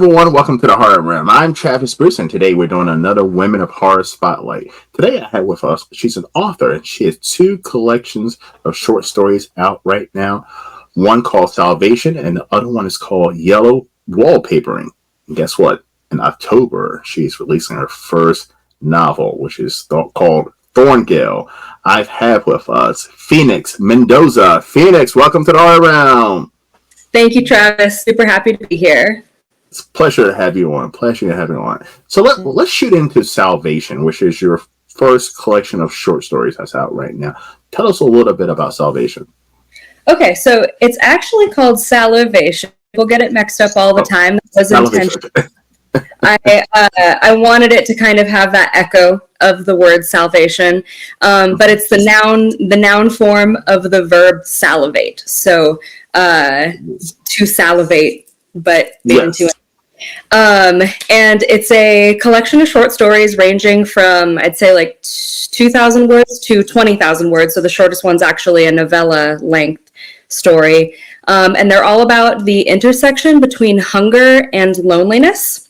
everyone, welcome to the Horror Room. I'm Travis Bruce, and today we're doing another Women of Horror Spotlight. Today I have with us, she's an author, and she has two collections of short stories out right now. One called Salvation, and the other one is called Yellow Wallpapering. And guess what? In October, she's releasing her first novel, which is called Thorngale. I have with us Phoenix Mendoza. Phoenix, welcome to the Horror Room. Thank you, Travis. Super happy to be here. It's a pleasure to have you on. So let's shoot into Salvation, which is your first collection of short stories that's out right now. Tell us a little bit about Salvation. Okay, so it's actually called Salivation. People get it mixed up all the time. That was intentional. I wanted it to kind of have that echo of the word salvation, but it's the noun form of the verb salivate. So to salivate, but into it. And it's a collection of short stories ranging from, I'd say, like 2,000 words to 20,000 words. So the shortest one's actually a novella length story. And they're all about the intersection between hunger and loneliness.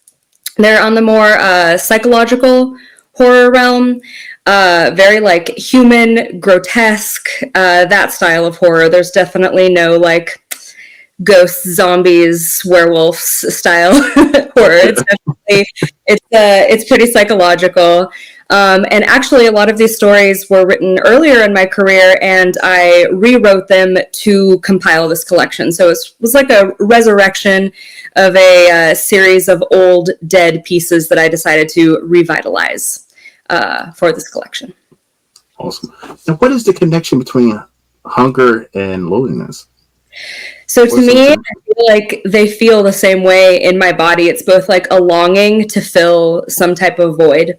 They're on the more psychological horror realm, very like human, grotesque, that style of horror. There's definitely no like ghosts, zombies, werewolves style horror. It's definitely it's pretty psychological. And actually, a lot of these stories were written earlier in my career, and I rewrote them to compile this collection. So it was like a resurrection of a series of old, dead pieces that I decided to revitalize for this collection. Awesome. Now, what is the connection between hunger and loneliness? So to me, I feel like they feel the same way in my body. It's both like a longing to fill some type of void.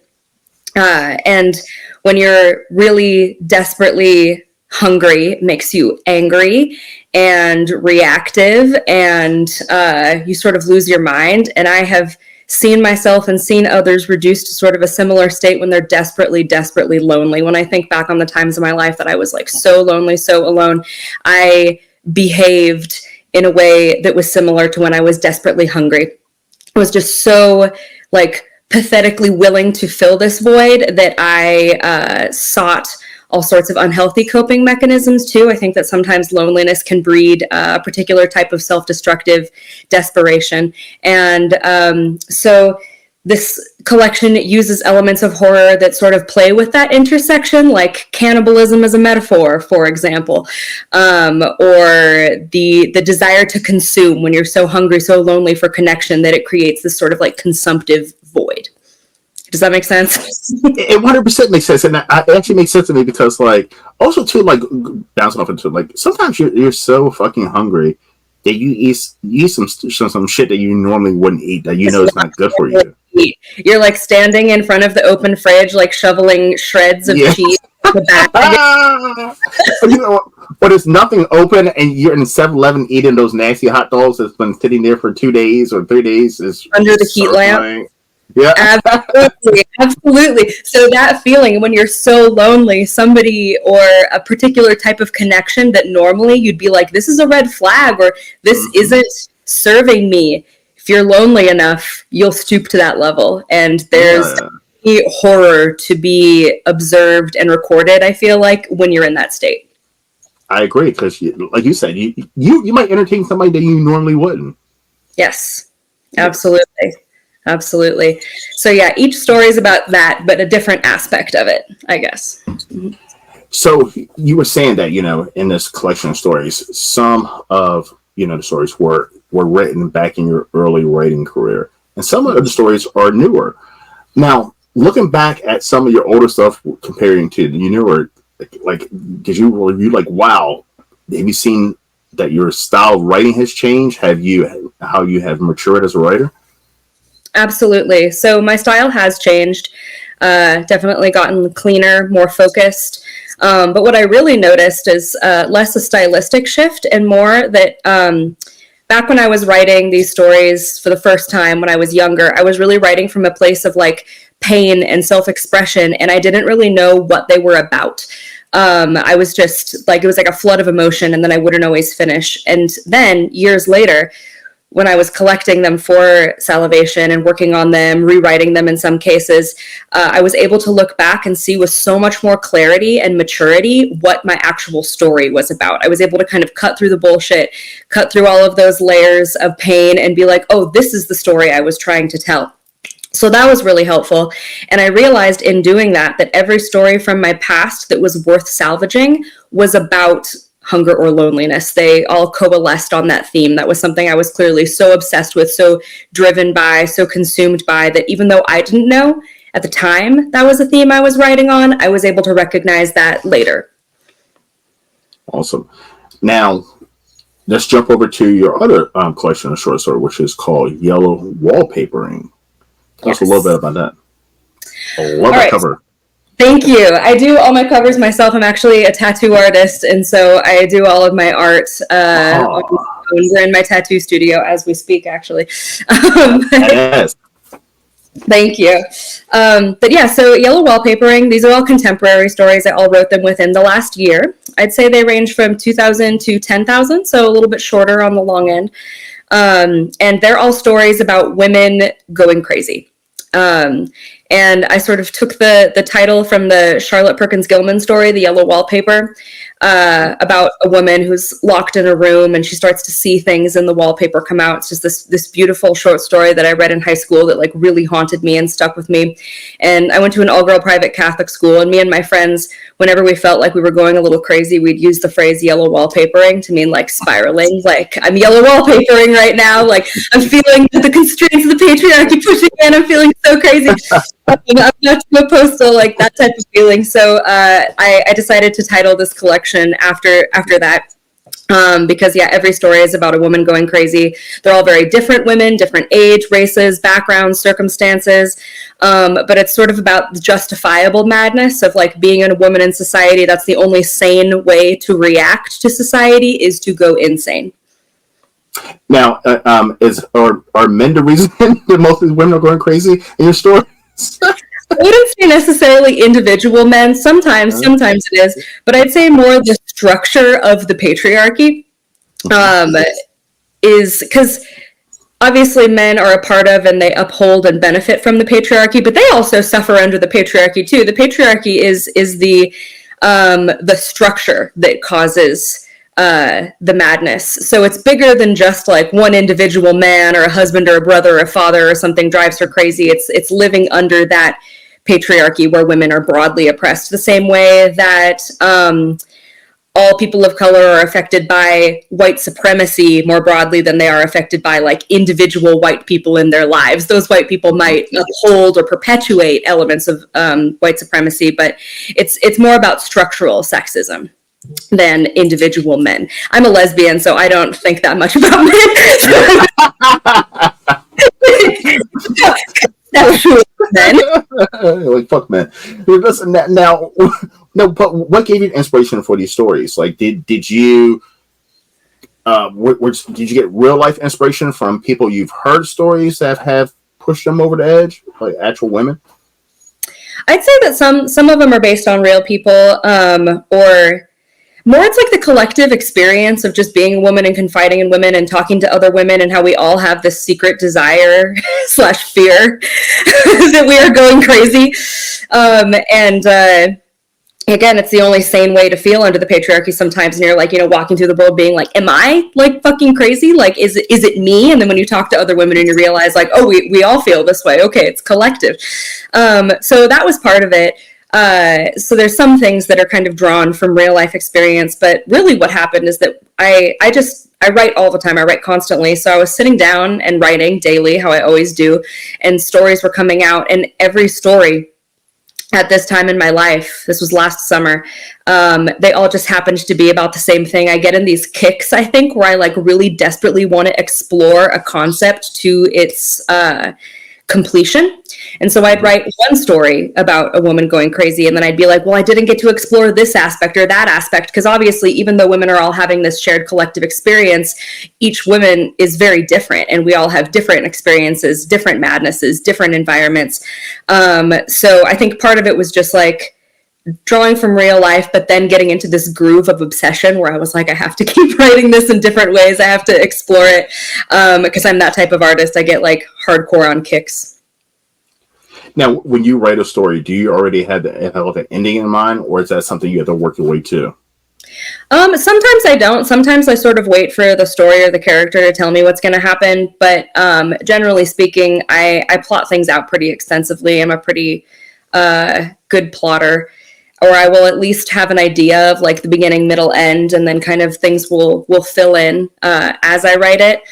And when you're really desperately hungry, it makes you angry and reactive, and you sort of lose your mind. And I have seen myself and seen others reduced to sort of a similar state when they're desperately, desperately lonely. When I think back on the times of my life that I was like so lonely, so alone, I behaved in a way that was similar to when I was desperately hungry. I was just so like pathetically willing to fill this void that I sought all sorts of unhealthy coping mechanisms too. I think that sometimes loneliness can breed a particular type of self-destructive desperation. And so this collection uses elements of horror that sort of play with that intersection, like cannibalism as a metaphor, for example, or the desire to consume when you're so hungry, so lonely for connection that it creates this sort of like consumptive void. Does that make sense? It 100% makes sense, and it actually makes sense to me because, like, also too, like, bouncing off into like sometimes you're so fucking hungry that you eat some shit that you normally wouldn't eat that you know is not good for you. You're like standing in front of the open fridge, like shoveling shreds of cheese in the back. You know, but there's nothing open, and you're in 7-Eleven eating those nasty hot dogs that's been sitting there for 2 days or 3 days. Under the heat lamp. Yeah, absolutely. So that feeling when you're so lonely, somebody or a particular type of connection that normally you'd be like, this is a red flag, or this isn't serving me. If you're lonely enough, you'll stoop to that level. And there's horror to be observed and recorded, I feel like, when you're in that state. I agree, because like you said, you might entertain somebody that you normally wouldn't. Yes, absolutely. Absolutely. So yeah, each story is about that, but a different aspect of it, I guess. Mm-hmm. So you were saying that, in this collection of stories, some of, the stories were written back in your early writing career, and some of the stories are newer. Now, looking back at some of your older stuff comparing to the newer, like, did you like, wow, have you seen that your style of writing has changed? How you have matured as a writer? Absolutely. So my style has changed, definitely gotten cleaner, more focused. But what I really noticed is less a stylistic shift and more that back when I was writing these stories for the first time when I was younger, I was really writing from a place of like pain and self-expression, and I didn't really know what they were about. I was just like, it was like a flood of emotion, and then I wouldn't always finish. And then years later, when I was collecting them for Salivation and working on them, rewriting them in some cases, I was able to look back and see with so much more clarity and maturity what my actual story was about. I was able to kind of cut through the bullshit, cut through all of those layers of pain and be like, oh, this is the story I was trying to tell. So that was really helpful. And I realized in doing that every story from my past that was worth salvaging was about hunger or loneliness. They all coalesced on that theme. That was something I was clearly so obsessed with, so driven by, so consumed by, that even though I didn't know at the time that was a theme I was writing on, I was able to recognize that later. Awesome. Now, let's jump over to your other collection of short story, which is called Yellow Wallpapering. Tell us a little bit about that. I love that cover. Thank you. I do all my covers myself. I'm actually a tattoo artist, and so I do all of my art on my phone. We're in my tattoo studio as we speak, actually. Yes. Thank you. But yeah, so Yellow Wallpapering, these are all contemporary stories. I all wrote them within the last year. I'd say they range from 2,000 to 10,000, so a little bit shorter on the long end. And they're all stories about women going crazy. And I sort of took the title from the Charlotte Perkins Gilman story, The Yellow Wallpaper, about a woman who's locked in a room and she starts to see things in the wallpaper come out. It's just this beautiful short story that I read in high school that like really haunted me and stuck with me. And I went to an all-girl private Catholic school, and me and my friends, whenever we felt like we were going a little crazy, we'd use the phrase yellow wallpapering to mean like spiraling, like I'm yellow wallpapering right now, like I'm feeling the constraints of the patriarchy pushing in, I'm feeling so crazy. I'm not too opposed to like that type of feeling. So I decided to title this collection after that. Because yeah, every story is about a woman going crazy. They're all very different women, different age, races, backgrounds, circumstances. But it's sort of about the justifiable madness of like being a woman in society. That's the only sane way to react to society, is to go insane. Now, are men the reason that most of these women are going crazy in your story? I wouldn't say necessarily individual men. Sometimes it is, but I'd say more the structure of the patriarchy is because obviously men are a part of and they uphold and benefit from the patriarchy, but they also suffer under the patriarchy too. The patriarchy is the structure that causes the madness. So it's bigger than just like one individual man or a husband or a brother or a father or something drives her crazy. It's living under that patriarchy where women are broadly oppressed, the same way that all people of color are affected by white supremacy more broadly than they are affected by like individual white people in their lives. Those white people might uphold or perpetuate elements of white supremacy, but it's more about structural sexism than individual men. I'm a lesbian, so I don't think that much about men. Like fuck men. Listen, now, no. But what gave you inspiration for these stories? Like, did you did you get real life inspiration from people you've heard stories that have pushed them over the edge, like actual women? I'd say that some of them are based on real people, or more it's like the collective experience of just being a woman and confiding in women and talking to other women, and how we all have this secret desire / fear that we are going crazy. Again, it's the only sane way to feel under the patriarchy sometimes. And you're like, walking through the world being like, am I like fucking crazy? Like, is it me? And then when you talk to other women and you realize like, oh, we all feel this way. Okay, it's collective. So that was part of it. So there's some things that are kind of drawn from real life experience, but really what happened is that I write all the time. I write constantly. So I was sitting down and writing daily, how I always do, and stories were coming out, and every story at this time in my life, this was last summer, they all just happened to be about the same thing. I get in these kicks, I think, where I like really desperately want to explore a concept to its completion. And so I'd write one story about a woman going crazy, and then I'd be like, well, I didn't get to explore this aspect or that aspect, because obviously, even though women are all having this shared collective experience, each woman is very different, and we all have different experiences, different madnesses, different environments. So I think part of it was just like drawing from real life, but then getting into this groove of obsession where I was like, I have to keep writing this in different ways. I have to explore it because I'm that type of artist. I get like hardcore on kicks. Now, when you write a story, do you already have an ending in mind, or is that something you have to work your way to? Sometimes I don't. Sometimes I sort of wait for the story or the character to tell me what's going to happen. But generally speaking, I plot things out pretty extensively. I'm a pretty good plotter, or I will at least have an idea of like the beginning, middle, end, and then kind of things will fill in as I write it.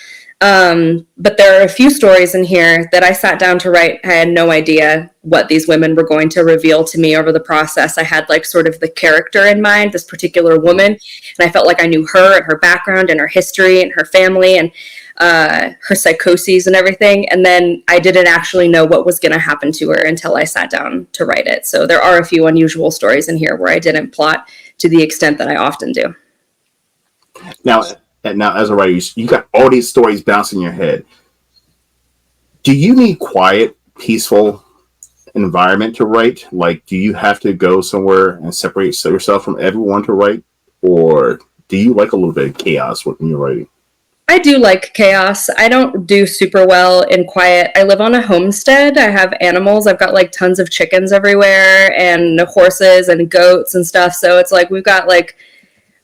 But there are a few stories in here that I sat down to write. I had no idea what these women were going to reveal to me over the process. I had like sort of the character in mind, this particular woman, and I felt like I knew her and her background and her history and her family and her psychoses and everything. And then I didn't actually know what was going to happen to her until I sat down to write it. So there are a few unusual stories in here where I didn't plot to the extent that I often do. Now, as a writer, you got all these stories bouncing in your head. Do you need quiet, peaceful environment to write? Like, do you have to go somewhere and separate yourself from everyone to write? Or do you like a little bit of chaos when you're writing? I do like chaos. I don't do super well in quiet. I live on a homestead. I have animals. I've got like tons of chickens everywhere and horses and goats and stuff. So it's like we've got like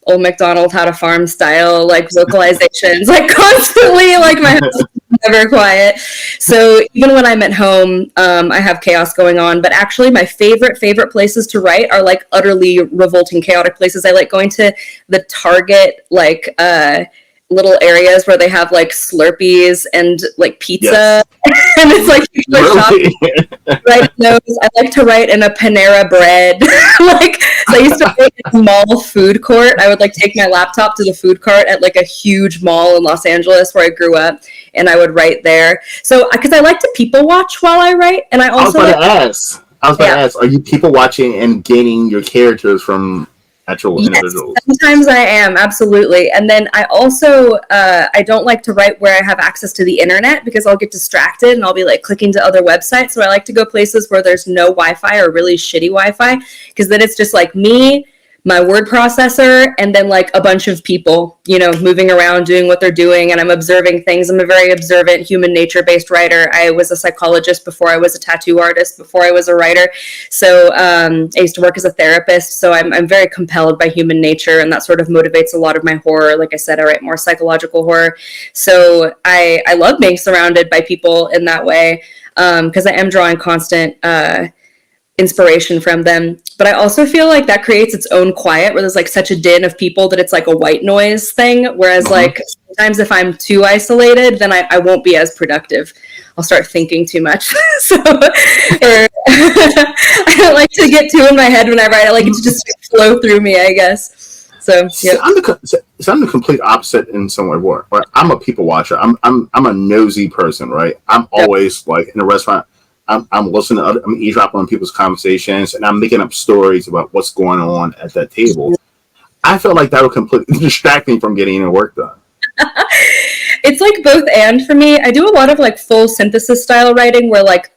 Old MacDonald Had a Farm style like vocalizations like constantly. Like my house is never quiet. So even when I'm at home, I have chaos going on. But actually, my favorite places to write are like utterly revolting, chaotic places. I like going to the Target like little areas where they have like Slurpees and like pizza. Yes. And it's like really? Right those. I like to write in a Panera Bread. Like so I used to write in a mall food court. I would like take my laptop to the food cart at like a huge mall in Los Angeles where I grew up, and I would write there. So because I like to people watch while I write, and I also I was about to ask, are you people watching and gaining your characters from actual individuals? Sometimes I am, absolutely. And then I also I don't like to write where I have access to the internet because I'll get distracted and I'll be like clicking to other websites. So I like to go places where there's no Wi-Fi or really shitty Wi-Fi, because then it's just like me, my word processor, and then like a bunch of people, you know, moving around doing what they're doing, and I'm observing things. I'm a very observant, human nature-based writer. I was a psychologist before I was a tattoo artist, before I was a writer. So I used to work as a therapist, so I'm very compelled by human nature, and that sort of motivates a lot of my horror. Like I said, I write more psychological horror. So I love being surrounded by people in that way, because I am drawing constant inspiration from them. But I also feel like that creates its own quiet where there's like such a din of people that it's like a white noise thing. Whereas like sometimes if I'm too isolated, then I won't be as productive. I'll start thinking too much. So I don't like to get too in my head when I write. I like it to just flow through me, I guess. So yeah. I'm the complete opposite in some way. Where I'm a people watcher. I'm a nosy person, right? I'm always like in a restaurant. I'm listening to I'm eavesdropping on people's conversations, and I'm making up stories about what's going on at that table. I feel like that would completely distract me from getting any work done. It's like both and for me. I do a lot of like full synthesis style writing where like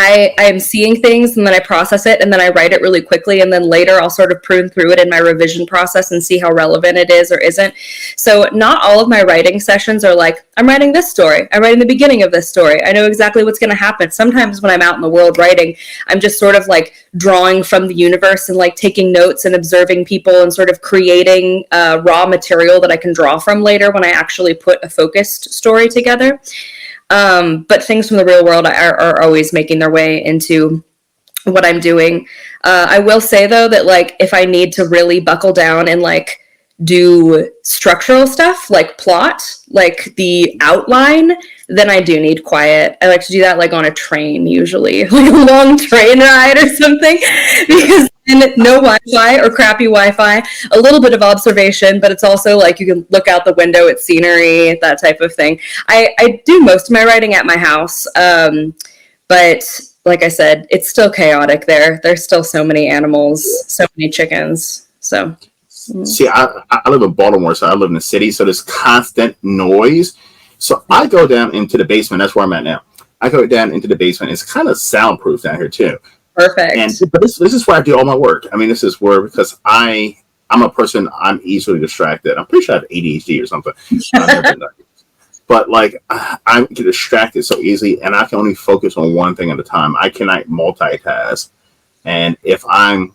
I am seeing things and then I process it and then I write it really quickly, and then later I'll sort of prune through it in my revision process and see how relevant it is or isn't. So not all of my writing sessions are like, I'm writing this story, I'm writing the beginning of this story, I know exactly what's going to happen. Sometimes when I'm out in the world writing, I'm just sort of like drawing from the universe and like taking notes and observing people and sort of creating raw material that I can draw from later when I actually put a focused story together. But things from the real world are always making their way into what I'm doing. I will say though that like if I need to really buckle down and like do structural stuff like plot, like the outline, then I do need quiet. I like to do that like on a train usually, like a long train ride or something, because no Wi-Fi or crappy Wi-Fi, a little bit of observation, but it's also like you can look out the window at scenery, that type of thing. I do most of my writing at my house, but like I said, it's still chaotic there. There's still so many animals, so many chickens. So see, I live in Baltimore, so I live in the city, so there's constant noise. So I go down into the basement. That's where I'm at now. I go down into the basement. It's kind of soundproof down here too. Perfect. But this is where I do all my work. I mean, this is where, because I'm a person, I'm easily distracted. I'm pretty sure I have ADHD or something. But like, I get distracted so easily, and I can only focus on one thing at a time. I cannot multitask. And if I'm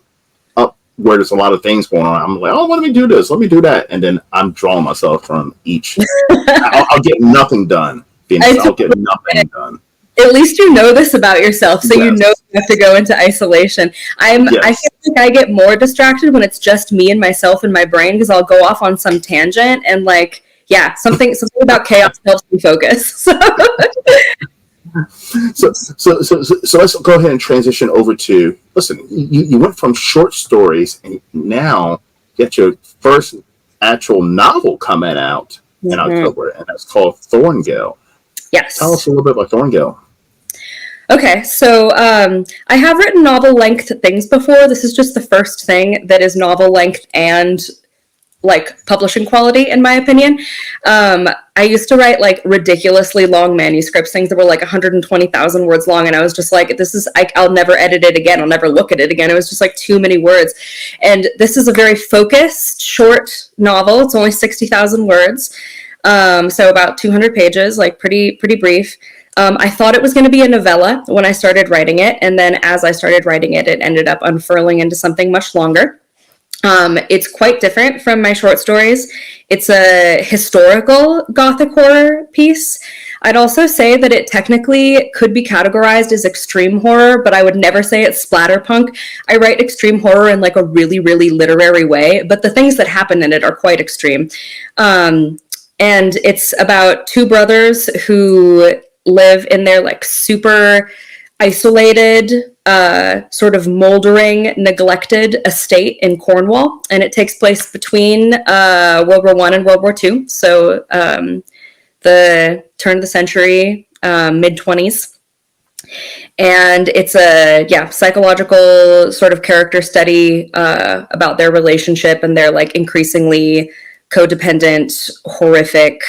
up where there's a lot of things going on, I'm like, oh, let me do this, let me do that, and then I'm drawing myself from each. I'll get nothing done. I'll get nothing done. At least you know this about yourself, so you know you have to go into isolation. I feel like I get more distracted when it's just me and myself in my brain, because I'll go off on some tangent, and like, yeah, something about chaos helps me focus. So let's go ahead and transition over to, listen, you went from short stories, and now you get your first actual novel coming out in October, and that's called Thorngale. Yes. Tell us a little bit about Thorngale. Okay, so I have written novel-length things before. This is just the first thing that is novel-length and like publishing quality, in my opinion. I used to write like ridiculously long manuscripts, things that were like 120,000 words long, and I was just like, I'll never edit it again. I'll never look at it again. It was just like too many words. And this is a very focused, short novel. It's only 60,000 words, so about 200 pages, like pretty brief. I thought it was going to be a novella when I started writing it, and then as I started writing it, it ended up unfurling into something much longer. It's quite different from my short stories. It's a historical gothic horror piece. I'd also say that it technically could be categorized as extreme horror, but I would never say it's splatterpunk. I write extreme horror in like a really, really literary way, but the things that happen in it are quite extreme. And it's about two brothers who live in their like super isolated, sort of moldering, neglected estate in Cornwall, and it takes place between World War I and World War II. So the turn of the century, mid-20s. And it's a psychological sort of character study about their relationship and their like increasingly codependent, horrific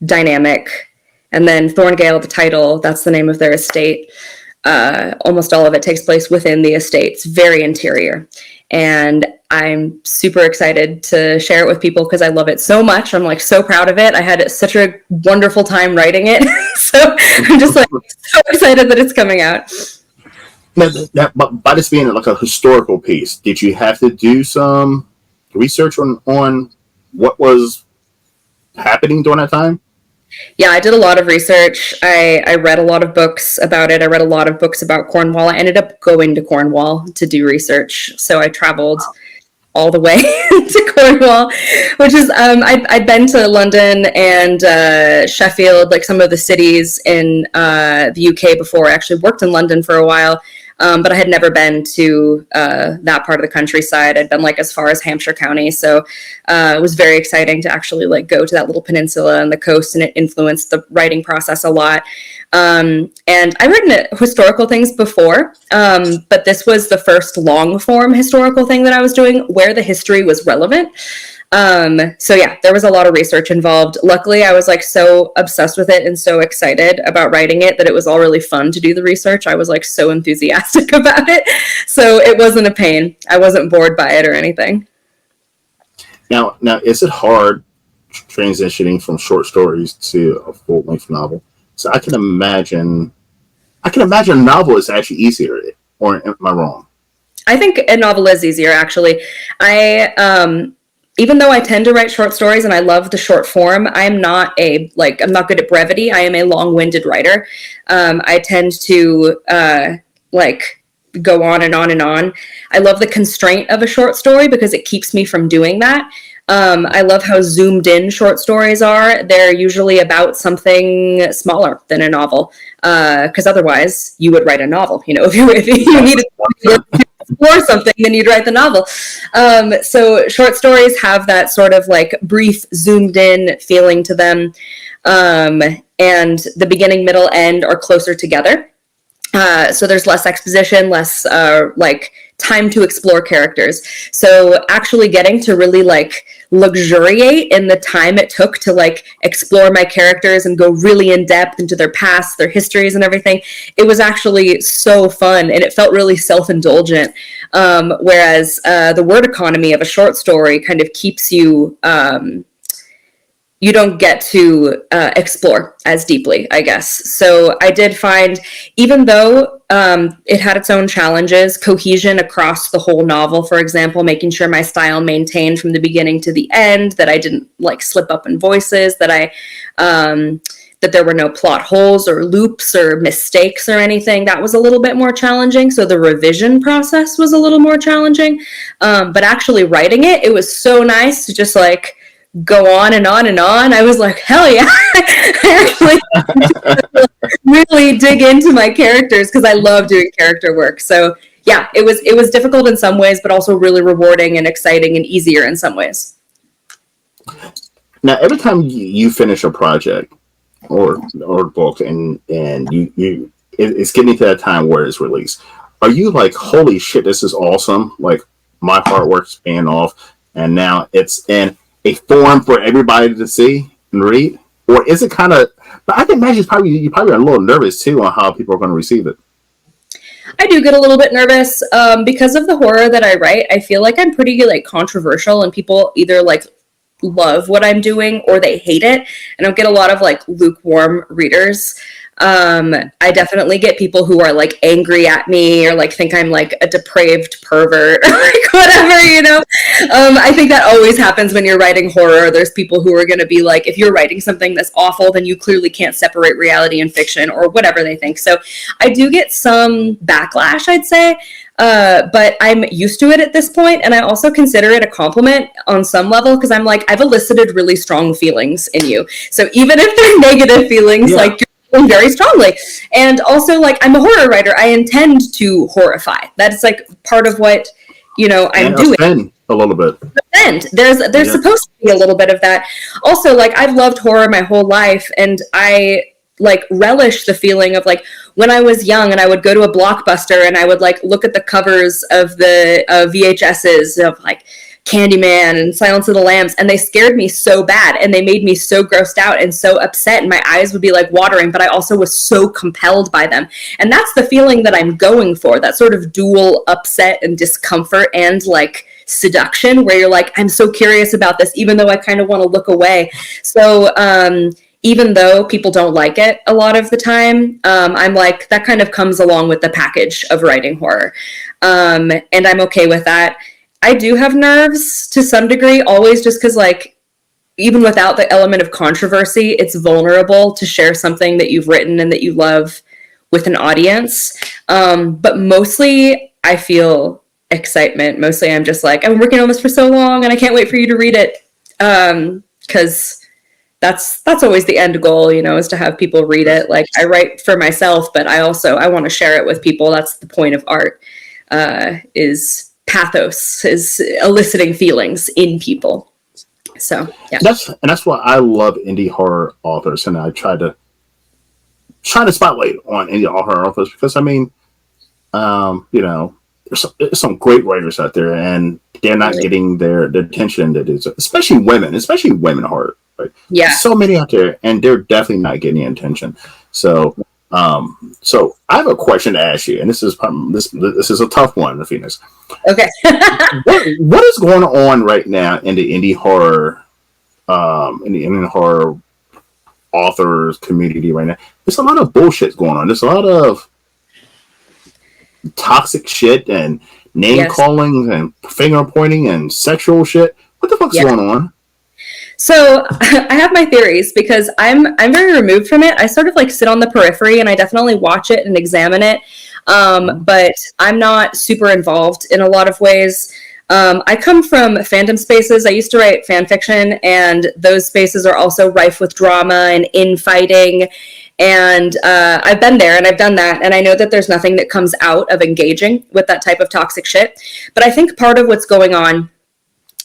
dynamic. And then Thorngale, the title, that's the name of their estate. Almost all of it takes place within the estate. It's very interior. And I'm super excited to share it with people because I love it so much. I'm like so proud of it. I had such a wonderful time writing it. So I'm just like so excited that it's coming out. Now, by this being like a historical piece, did you have to do some research on what was happening during that time? Yeah, I did a lot of research. I read a lot of books about it. I read a lot of books about Cornwall. I ended up going to Cornwall to do research. So I traveled all the way to Cornwall, which is, I'd been to London and Sheffield, like some of the cities in the UK before. I actually worked in London for a while. But I had never been to that part of the countryside. I'd been like as far as Hampshire County. So it was very exciting to actually like go to that little peninsula and the coast, and it influenced the writing process a lot. And I've written historical things before, but this was the first long form historical thing that I was doing where the history was relevant. So yeah, there was a lot of research involved. Luckily, I was like so obsessed with it and so excited about writing it that it was all really fun to do the research. I was like so enthusiastic about it. So it wasn't a pain. I wasn't bored by it or anything. Now, is it hard transitioning from short stories to a full-length novel? So I can imagine a novel is actually easier, or am I wrong? I think a novel is easier, actually. Even though I tend to write short stories and I love the short form, I'm not good at brevity. I am a long-winded writer. I tend to go on and on and on. I love the constraint of a short story because it keeps me from doing that. I love how zoomed in short stories are. They're usually about something smaller than a novel, because otherwise you would write a novel. You know, if you needed or something, then you'd write the novel. So short stories have that sort of like brief, zoomed in feeling to them, and the beginning, middle, end are closer together. So there's less exposition, less time to explore characters. So actually getting to really like luxuriate in the time it took to like explore my characters and go really in depth into their past, their histories and everything, it was actually so fun, and it felt really self-indulgent. Whereas the word economy of a short story kind of keeps you you don't get to explore as deeply, I guess. So I did find, even though it had its own challenges, cohesion across the whole novel, for example, making sure my style maintained from the beginning to the end, that I didn't like slip up in voices, that that there were no plot holes or loops or mistakes or anything. That was a little bit more challenging. So the revision process was a little more challenging. But actually writing it, it was so nice to just like go on and on and on. I was like, hell yeah. I actually really dig into my characters because I love doing character work. So yeah, it was difficult in some ways, but also really rewarding and exciting and easier in some ways. Now, every time you finish a project or book and it's getting to that time where it's released, are you like, holy shit, this is awesome, like my artwork's paying off and now it's in a form for everybody to see and read? Or is it kind of, but I can imagine you probably are a little nervous too on how people are going to receive it. I do get a little bit nervous because of the horror that I write. I feel like I'm pretty like controversial, and people either like love what I'm doing or they hate it. I don't get a lot of like lukewarm readers. I definitely get people who are like angry at me or like think I'm like a depraved pervert or like whatever, you know. I think that always happens when you're writing horror. There's people who are going to be like, if you're writing something that's awful, then you clearly can't separate reality and fiction or whatever they think. So I do get some backlash, I'd say. But I'm used to it at this point, and I also consider it a compliment on some level because I'm like, I've elicited really strong feelings in you. So even if they're negative feelings, yeah, like you're feeling very strongly. And also, like, I'm a horror writer. I intend to horrify. That's like part of what, you know, I'm doing. Offend a little bit. Offend. There's supposed to be a little bit of that. Also, like, I've loved horror my whole life, and I like relish the feeling of like when I was young and I would go to a Blockbuster and I would like look at the covers of the VHSs of like Candyman and Silence of the Lambs, and they scared me so bad and they made me so grossed out and so upset, and my eyes would be like watering, but I also was so compelled by them. And that's the feeling that I'm going for, that sort of dual upset and discomfort and like seduction, where you're like, I'm so curious about this even though I kind of want to look away. So even though people don't like it a lot of the time, I'm like, that kind of comes along with the package of writing horror. And I'm okay with that. I do have nerves to some degree, always, just because, like, even without the element of controversy, it's vulnerable to share something that you've written and that you love with an audience. But mostly I feel excitement. Mostly I'm just like, I've been working on this for so long and I can't wait for you to read it. Because that's always the end goal, you know, is to have people read it. Like, I write for myself, but I want to share it with people. That's the point of art, is pathos, is eliciting feelings in people. So yeah, that's why I love indie horror authors, and I try to spotlight on indie horror authors because I mean, you know, there's some great writers out there, and they're not getting the attention that is, especially women horror. Right? Yeah, so many out there, and they're definitely not getting attention. So I have a question to ask you, and this is a tough one, Phoenix. Okay. what is going on right now in the indie horror, authors community right now? There's a lot of bullshit going on. There's a lot of toxic shit and name calling and finger pointing and sexual shit. What the fuck's going on? So I have my theories because I'm very removed from it. I sort of like sit on the periphery and I definitely watch it and examine it. But I'm not super involved in a lot of ways. I come from fandom spaces. I used to write fan fiction, and those spaces are also rife with drama and infighting. And I've been there and I've done that. And I know that there's nothing that comes out of engaging with that type of toxic shit. But I think part of what's going on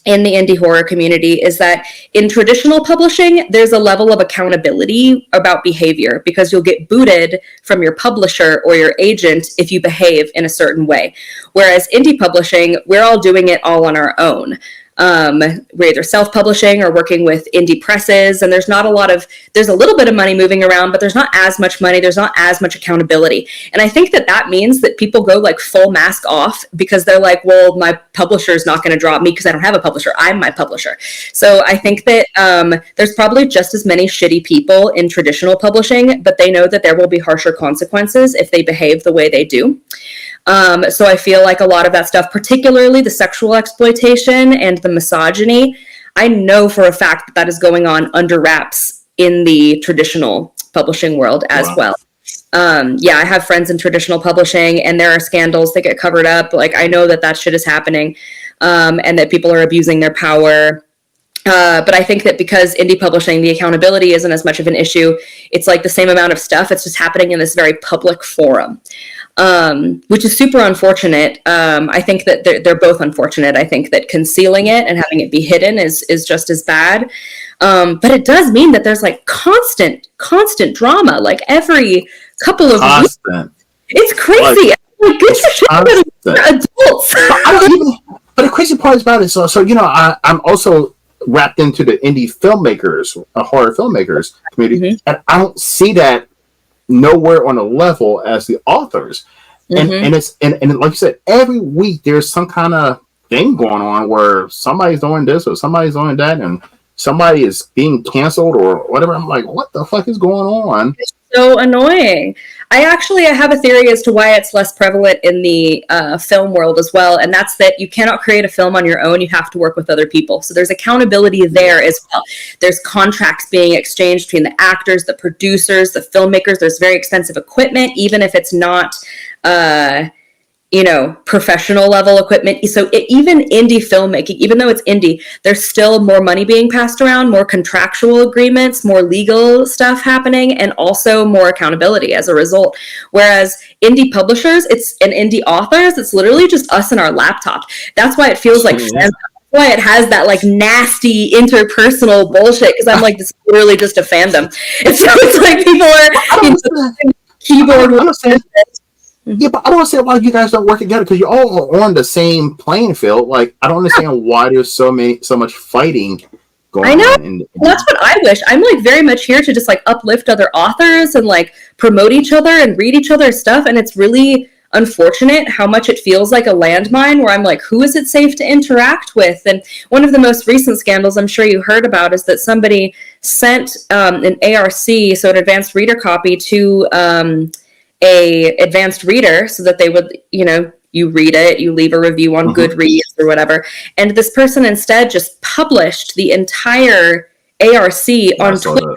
in the indie horror community is that in traditional publishing, there's a level of accountability about behavior because you'll get booted from your publisher or your agent if you behave in a certain way. Whereas indie publishing, we're all doing it all on our own. We're either self-publishing or working with indie presses, and there's a little bit of money moving around, but there's not as much money, there's not as much accountability. And I think that means that people go like full mask off because they're like, well, my publisher is not going to drop me because I don't have a publisher, I'm my publisher. So I think that there's probably just as many shitty people in traditional publishing, but they know that there will be harsher consequences if they behave the way they do. So I feel like a lot of that stuff, particularly the sexual exploitation and the misogyny, I know for a fact that is going on under wraps in the traditional publishing world as well. I have friends in traditional publishing, and there are scandals that get covered up. Like, I know that shit is happening, and that people are abusing their power. But I think that because indie publishing, the accountability isn't as much of an issue. It's like the same amount of stuff. It's just happening in this very public forum. Which is super unfortunate. I think that they're both unfortunate. I think that concealing it and having it be hidden is just as bad. But it does mean that there's like constant drama, like every couple of weeks. It's crazy. Like, good for shit, but adults. But the crazy part about it, so I'm also wrapped into the indie filmmakers, horror filmmakers community, and I don't see that nowhere on a level as the authors. And it's like you said, every week there's some kind of thing going on where somebody's doing this or somebody's doing that and somebody is being canceled or whatever. I'm like, what the fuck is going on? It's so annoying. I have a theory as to why it's less prevalent in the film world as well, and that's that you cannot create a film on your own. You have to work with other people. So there's accountability there as well. There's contracts being exchanged between the actors, the producers, the filmmakers. There's very expensive equipment, even if it's not professional level equipment. So even indie filmmaking, even though it's indie, there's still more money being passed around, more contractual agreements, more legal stuff happening, and also more accountability as a result. Whereas indie publishers, and indie authors, it's literally just us and our laptop. That's why it feels like why it has that like nasty interpersonal bullshit, because I'm like, this is literally just a fandom. And so it's like people are keyboard. Yeah, but I don't understand why you guys don't work together, because you're all on the same playing field. Like, I don't understand why there's so much fighting going on. That's what I wish. I'm like very much here to just like uplift other authors and like promote each other and read each other's stuff. And it's really unfortunate how much it feels like a landmine where I'm like, who is it safe to interact with? And one of the most recent scandals I'm sure you heard about is that somebody sent an ARC, so an advanced reader copy, to a advanced reader so that they would, you read it, you leave a review on Goodreads or whatever. And this person instead just published the entire ARC on Twitter.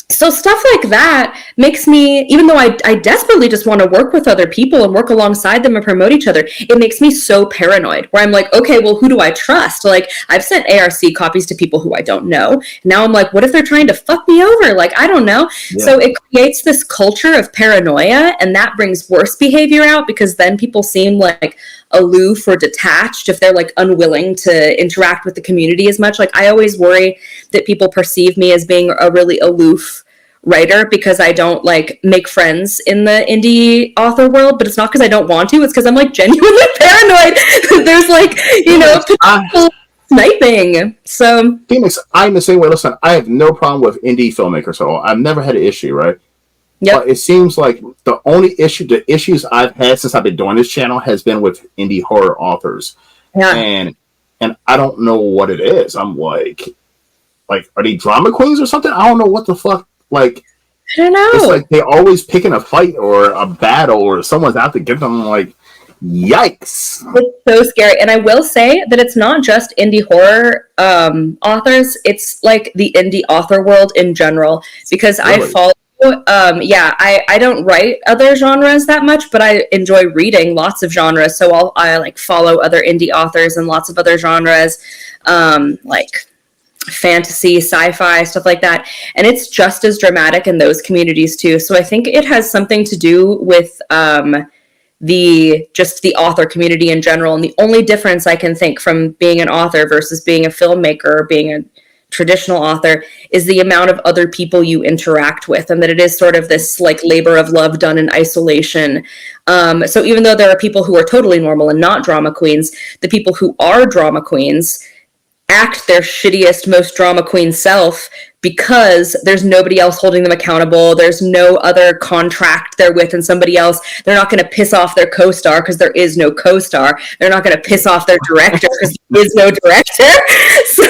So stuff like that makes me, even though I desperately just want to work with other people and work alongside them and promote each other, it makes me so paranoid where I'm like, okay, well, who do I trust? Like, I've sent ARC copies to people who I don't know. Now I'm like, what if they're trying to fuck me over? Like, I don't know. Yeah. So it creates this culture of paranoia, and that brings worse behavior out because then people seem like aloof or detached if they're like unwilling to interact with the community as much. Like, I always worry that people perceive me as being a really aloof writer because I don't like make friends in the indie author world, but it's not because I don't want to, it's because I'm like genuinely paranoid. There's like, sniping. So Phoenix, I'm the same way. Listen, I have no problem with indie filmmakers at all. I've never had an issue, right? Yeah. But it seems like the issues I've had since I've been doing this channel has been with indie horror authors. Yeah. And I don't know what it is. I'm like, are they drama queens or something? I don't know what the fuck. Like, I don't know. It's like they're always picking a fight or a battle or someone's out to give them, like, yikes. It's so scary. And I will say that it's not just indie horror authors. It's like the indie author world in general. Because really? I follow, I don't write other genres that much, but I enjoy reading lots of genres. So I like follow other indie authors and lots of other genres, like fantasy, sci-fi, stuff like that. And it's just as dramatic in those communities too. So I think it has something to do with just the author community in general. And the only difference I can think from being an author versus being a filmmaker or being a traditional author is the amount of other people you interact with, and that it is sort of this like labor of love done in isolation. So even though there are people who are totally normal and not drama queens, the people who are drama queens act their shittiest, most drama queen self because there's nobody else holding them accountable. There's no other contract they're with and somebody else. They're not going to piss off their co-star because there is no co-star. They're not going to piss off their director because there is no director. So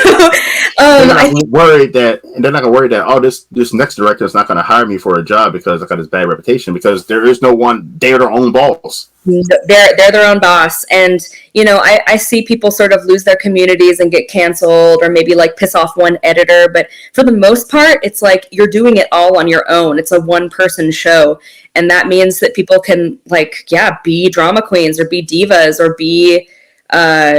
they're not worried that oh, this next director is not going to hire me for a job because I got this bad reputation, because there is no one. They're their own boss. They're their own boss. And you know, I see people sort of lose their communities and get canceled, or maybe like piss off one editor, but for the most part it's like you're doing it all on your own. It's a one person show, and that means that people can like be drama queens or be divas or be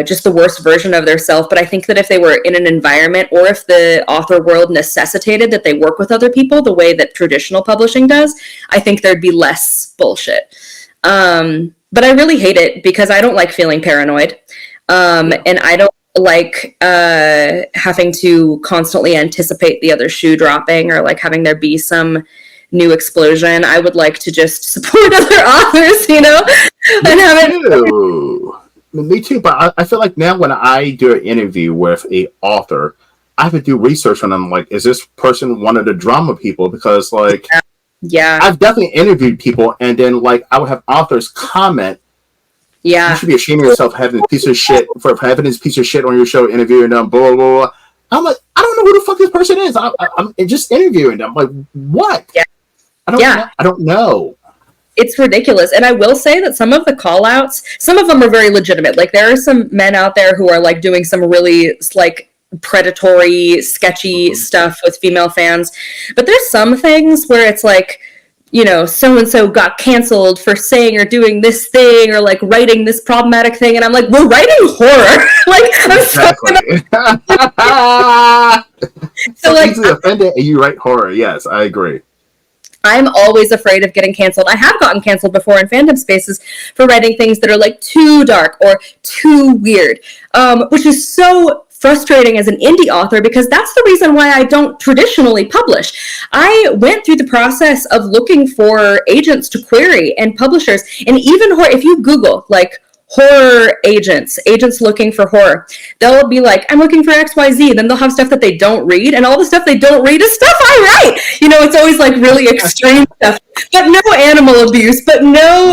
just the worst version of their self. But I think that if they were in an environment, or if the author world necessitated that they work with other people the way that traditional publishing does, I think there'd be less bullshit. But I really hate it because I don't like feeling paranoid. And I don't like having to constantly anticipate the other shoe dropping, or like having there be some new explosion. I would like to just support other authors, you know, and have it. Me too, but I feel like now when I do an interview with a author, I have to do research on them. Like, is this person one of the drama people? Because like, yeah, I've definitely interviewed people, and then like I would have authors comment, you should be ashamed of yourself having this piece of shit on your show, interviewing them, blah blah blah. I'm like, I don't know who the fuck this person is. I'm just interviewing them. Like, what? Yeah. I don't know. It's ridiculous. And I will say that some of the call outs, some of them are very legitimate. Like, there are some men out there who are like doing some really like predatory, sketchy stuff with female fans. But there's some things where it's like, you know, so-and-so got canceled for saying or doing this thing, or like writing this problematic thing. And I'm like, we're writing horror. Like, I'm exactly. so like, easily offended and you write horror. Yes, I agree. I'm always afraid of getting canceled. I have gotten canceled before in fandom spaces for writing things that are like too dark or too weird, which is so frustrating as an indie author, because that's the reason why I don't traditionally publish. I went through the process of looking for agents to query and publishers, and even if you Google like horror agents looking for horror, they'll be like, I'm looking for XYZ, and then they'll have stuff that they don't read, and all the stuff they don't read is stuff I write. You know, it's always like really extreme stuff, but no animal abuse, but no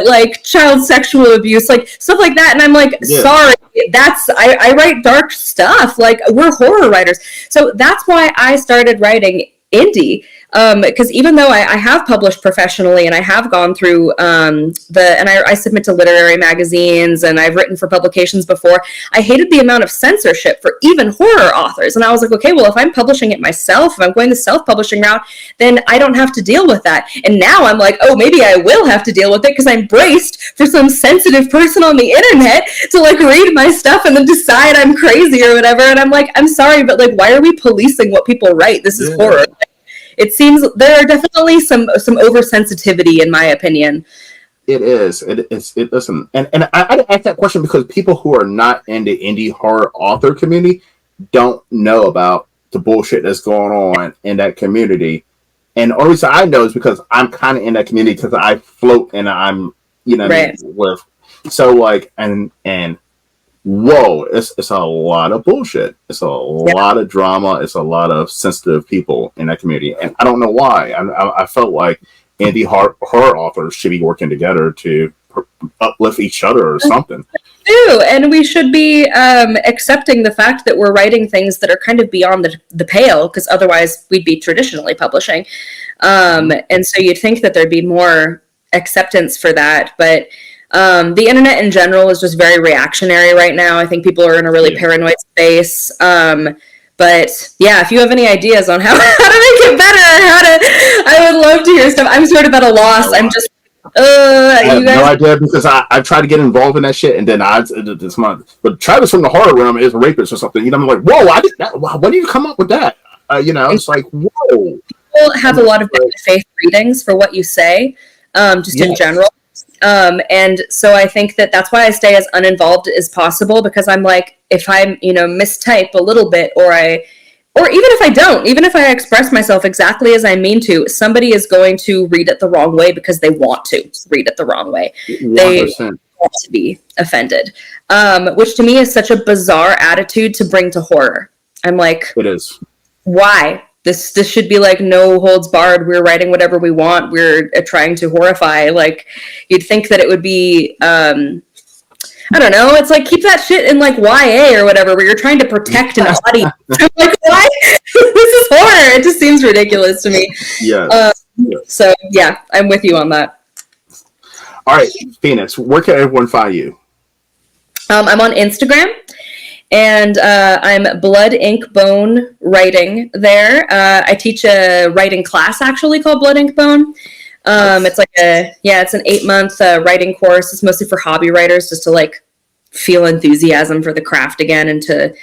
like child sexual abuse, like stuff like that. And I'm like, sorry, I write dark stuff. Like, we're horror writers. So that's why I started writing indie, because even though I have published professionally, and I have gone through I submit to literary magazines, and I've written for publications before, I hated the amount of censorship for even horror authors. And I was like, okay, well, if I'm publishing it myself, if I'm going the self-publishing route, then I don't have to deal with that. And now I'm like, oh, maybe I will have to deal with it, because I'm braced for some sensitive person on the internet to like read my stuff and then decide I'm crazy or whatever. And I'm like, I'm sorry, but like, why are we policing what people write? This is horror. It seems there are definitely some oversensitivity, in my opinion. It is. Listen, and I ask that question because people who are not in the indie horror author community don't know about the bullshit that's going on in that community. And the only reason I know is because I'm kind of in that community, because I float and I'm, you know, right. with so like and whoa, it's a lot of bullshit. It's a lot of drama. It's a lot of sensitive people in that community, and I don't know why. I felt like indie horror authors should be working together to uplift each other or something. And we should be accepting the fact that we're writing things that are kind of beyond the pale, because otherwise we'd be traditionally publishing. And so you'd think that there'd be more acceptance for that, but the internet in general is just very reactionary right now. I think people are in a really paranoid space. But yeah, if you have any ideas on how to make it better, I would love to hear stuff. I'm sort of at a loss. I'm just I have no idea, because I've tried to get involved in that shit, and then this month. But Travis from the horror realm is a rapist or something. You know, I'm like, whoa, I did that. When did you come up with that? You know, it's like, whoa. People have a lot of faith readings for what you say, just in general. And so I think that that's why I stay as uninvolved as possible, because I'm like, if I, mistype a little bit, or even if I don't, even if I express myself exactly as I mean to, somebody is going to read it the wrong way because they want to read it the wrong way. 100%. They want to be offended, which to me is such a bizarre attitude to bring to horror. I'm like, it is. Why? This should be like no holds barred. We're writing whatever we want. We're trying to horrify. Like, you'd think that it would be, I don't know. It's like, keep that shit in like YA or whatever, where you're trying to protect an audience. I'm like, why? This is horror. It just seems ridiculous to me. Yeah. So yeah, I'm with you on that. All right, Phoenix, where can everyone find you? I'm on Instagram. And I'm Blood, Ink, Bone writing there. I teach a writing class actually called Blood, Ink, Bone. It's like it's an 8-month writing course. It's mostly for hobby writers, just to like feel enthusiasm for the craft again, and to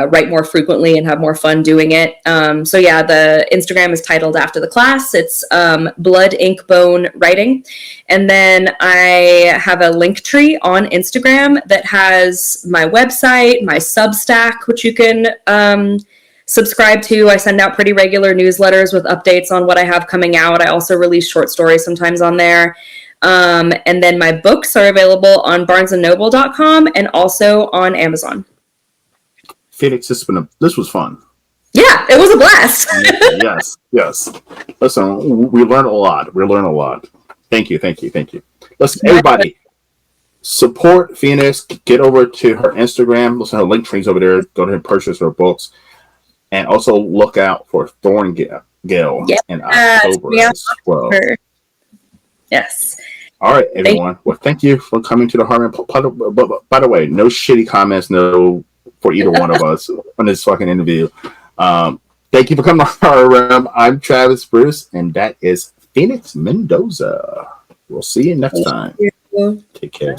write more frequently and have more fun doing it. So yeah, the Instagram is titled after the class. It's Blood, Ink, Bone writing. And then I have a link tree on Instagram that has my website, my Substack, which you can subscribe to. I send out pretty regular newsletters with updates on what I have coming out. I also release short stories sometimes on there. And then my books are available on barnesandnoble.com and also on Amazon. Phoenix, this was fun. Yeah, it was a blast. Yes. Listen, we learned a lot. Thank you. Listen, everybody, support Phoenix. Get over to her Instagram. Listen, her link tree's over there. Go ahead and purchase her books. And also look out for Thorngale in October as well. Yes. All right, everyone. Well, thank you for coming to the Heartland. By the way, no shitty comments, for either one of us on this fucking interview. Thank you for coming to Heartland. I'm Travis Bruce, and that is Phoenix Mendoza. We'll see you next time. Take care.